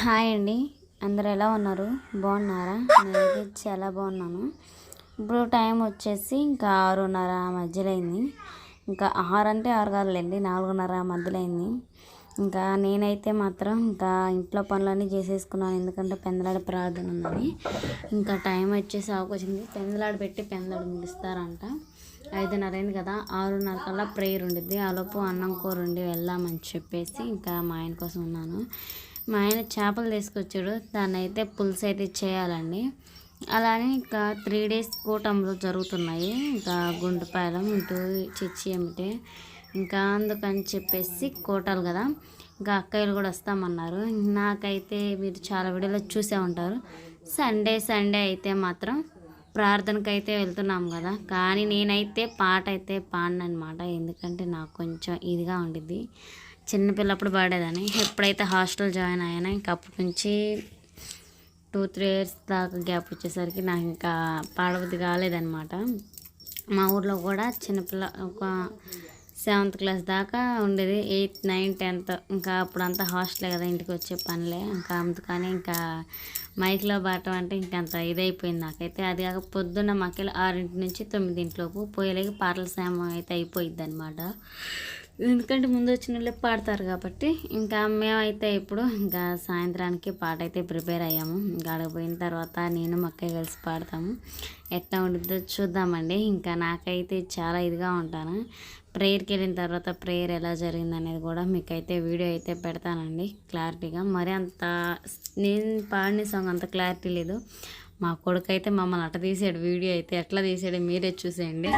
Hi అండి. అందరు ఎలా ఉన్నారు? బాగున్నారా? నేనైతే చాలా బాగున్నాను. ఇప్పుడు టైం వచ్చేసి ఇంకా 6:30 మధ్యలో అయింది. ఇంకా 6 అంటే 6 కాదులేండి, 4:30 మధ్యలో అయింది. ఇంకా నేనైతే మాత్రం ఇంకా ఇంట్లో పనులన్నీ చేసేసుకున్నాను, ఎందుకంటే పెందలాడ ప్రార్థన ఉందని. ఇంకా టైం వచ్చేసి అవకొచ్చింది. పెందలాడ పెట్టి పెందలాడ ముగిస్తారంట. 5:30 అయింది కదా, 6:30 కల్లా ప్రేయర్ ఉండిద్ది. ఆలోపు అన్నం కూర ఉండి వెళ్దామని చెప్పేసి ఇంకా మా ఆయన కోసం ఉన్నాను. మా ఆయన చేపలు తీసుకొచ్చాడు, దాన్ని అయితే పులుసు అయితే చేయాలండి. అలానే ఇంకా 3 డేస్ కూటములు జరుగుతున్నాయి, ఇంకా గుంటుపాలెం ఇటు చిచ్చి ఏమిటి, ఇంకా అందుకని చెప్పేసి కోటాలు కదా, ఇంకా అక్కయ్యలు కూడా వస్తామన్నారు. నాకైతే మీరు చాలా వీడియోలో చూసే ఉంటారు, సండే సండే అయితే మాత్రం ప్రార్థనకు అయితే వెళ్తున్నాం కదా, కానీ నేనైతే పాట అయితే పాడనమాట. ఎందుకంటే నాకు కొంచెం ఇదిగా ఉండిద్ది. చిన్నపిల్లప్పుడు పాడేదాన్ని. ఎప్పుడైతే హాస్టల్ జాయిన్ అయ్యానో ఇంకా అప్పటి నుంచి 2-3 ఇయర్స్ దాకా గ్యాప్ వచ్చేసరికి నాకు ఇంకా పాడబుద్ధి కాలేదనమాట. మా ఊర్లో కూడా చిన్నపిల్ల ఒక 7th క్లాస్ దాకా ఉండేది. 8th 9th 10th ఇంకా అప్పుడంతా హాస్టలే కదా, ఇంటికి వచ్చే పనిలే. ఇంకా అందుకని ఇంకా మైక్లో పాడటం అంటే ఇంకంత ఇదైపోయింది నాకైతే. అది కాక పొద్దున్న మాకెళ్ళి 6 నుంచి 9 లోపు పోయేలాగి పాటల సమయం అయితే అయిపోయిద్ది అనమాట. ఎందుకంటే ముందు వచ్చిన వాళ్ళే పాడతారు కాబట్టి. ఇంకా మేమైతే ఇప్పుడు ఇంకా సాయంత్రానికి పాట అయితే ప్రిపేర్ అయ్యాము. ఇంకా ఆడపోయిన తర్వాత నేను మక్కయ్య కలిసి పాడతాము. ఎట్లా ఉంటుందో చూద్దామండి. ఇంకా నాకైతే చాలా ఇదిగా ఉంటాను. ప్రేయర్కి వెళ్ళిన తర్వాత ప్రేయర్ ఎలా జరిగింది అనేది కూడా మీకైతే వీడియో అయితే పెడతానండి క్లారిటీగా. మరి అంత నేను పాడిన సాంగ్ అంత క్లారిటీ లేదు. మా కొడుకు అయితే మమ్మల్ని అట్ట తీసాడు. వీడియో అయితే ఎట్లా తీసాడో మీరే చూసేయండి.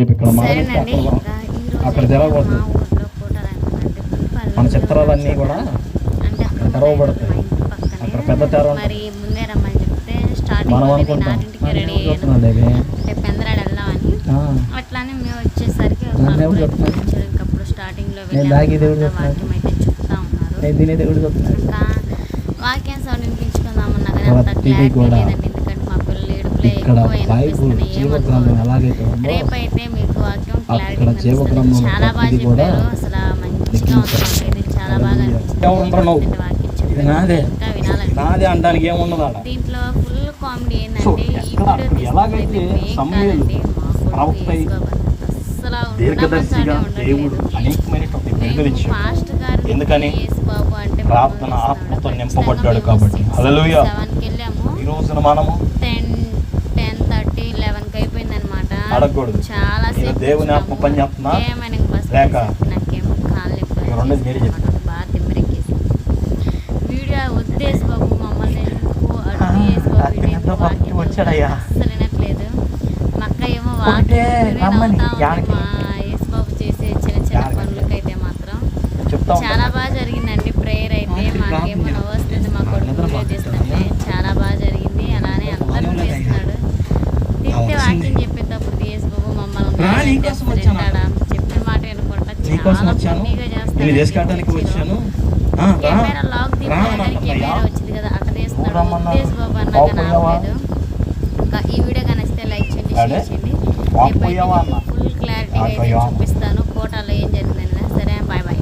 రేపు ఇక్కడ మొదలెట్టి సరేనండి. అక్కడ ఇంకా ఈరోజు అక్కడ అయితే తెరవబడుతుంది. మా ఊర్లో కోటలు అనమాట. మన చిత్రాలన్నీ కూడా అంటే అక్కడ తెరవబడతాయి. మా ఇంటి పక్కనే. అక్కడ పెద్ద తెర ఉంటుంది. మరి ముందే రమ్మని చెప్తే స్టార్టింగ్ మనం నేను అనుకుంటాం నాటింటికి రెడీ ఎవరు అయ్యాను. చెప్తున్నాడు ఇది? అంటే పెందరాడు వెళ్దామని. అట్లానే మేము వచ్చేసరికి నన్ను ఎవరు చెప్తున్నారు? ఇంకప్పుడు స్టార్టింగ్ లో నేను దాగి దేవుడు వాక్యం అయితే చెప్తా ఉన్నారు. నేను తినే దేవుడు చెప్తున్నాడు. ఇంకా వాక్యం సౌండ్ వినిపించుకుందామన్నా కానీ అంత ప్రతిదీ క్లారిటీ కూడా లేదండి. ఎందుకంటే మా పిల్లలు ఏడుపులే ఇక్కడ ఎక్కువ బైబుల్ వినిపిస్తున్నాయి. జీవగ్రంథం ఎలాగైతే ఉందో రేపైతే మీకు వాక్యం క్లారిటీ అక్కడ జీవగ్రంథంలో చాలా బాగా ప్రతిదీ కూడా చెప్పారు. అసలు మంచిగా ఉంది. ఇది చాలా బాగా ఎవరుంటారు నువ్వు? అనిపించింది వాక్యం ఇది చెప్పారు. నాదే ఇంకా వినాలండి. నాదే అనడానికి ఏమున్నది ఆడ? దీంట్లో ఫుల్ కామెడీ సో, ఏంటంటే ఈ ఎక్కడ వీడియో ఎలాగైతే తీసుకున్నది సమూయేలు కాదండి. మా ప్రవక్త అయి అసలు దీర్ఘదర్శిగా ఉండమని దేవుడు ఉండట్లేదు. అనేకమైనటువంటి బిరుదులు ఇచ్చాడు. ఫాస్ట్ గారు ఎందుకని? యేసుబాబు అంటే ప్రార్థన మమ్మల్ని ఆత్మతో ఇస్తున్నాడు. నింపబడ్డాడు ఖచ్చితంగా కాబట్టి. మేము హల్లెలూయా. 7కి వెళ్ళాము. ఈ రోజున మనము 10:30 11కి అయిపోయింది అనమాట. అడగకూడదు. చాలా ఈయన సేపు దేవుని ఆత్మ పని చేస్తుందా? ఏమైనా బస్ లేక? నాకేమో కాళ్ళు నొప్పులు ఇక రెండోది మీరే చెప్పండి. వచ్చేసాయి. బాగా తిమ్మిరెక్కేసి వీడియో ఉద్దేశ్ బాబు మమ్మల్ని ఎందుకు అడుగు యేసుబాబు వీడియో ఎంతో భక్తి వచ్చాడయ్యా. అస్సలు వినట్లేదు. మా అక్క ఏమో ఒకటే రమ్మని యాడికి? మా యేసుబాబు చేసే చిన్న చిన్న పనులకైతే మాత్రం చెప్తా చాలా బాగా జరిగిందండి. ప్రేయర్ అయితే మాకేమో నవ్వు వస్తుంది. మా కొడుకు వీడియో తీస్తుంటే చాలా బాగా జరిగింది. అలానే అందరూ చేస్తున్నాడు. తింటే వాకింగ్ చెప్పేటప్పుడు యేసుబాబు మమ్మల్ని వింటాడా? చెప్పిన మాట వినుకుంటా చాలా ఫన్నీగా నేను తీసుకెళ్ళడానికి వచ్చాను. కెమెరా లాక్ కెమెరా వచ్చింది కదా అక్కడ తీస్తున్నాడు. ఉద్దేశ్ బాబు అన్నాక రావలేదు. ఇంకా ఈ వీడియో కానీ నచ్చితే లైక్ చేయండి, షేర్ చేయండి. ఫుల్ క్లారిటీగా అయితే చూపిస్తాను కోటలో ఏం జరిగిందని.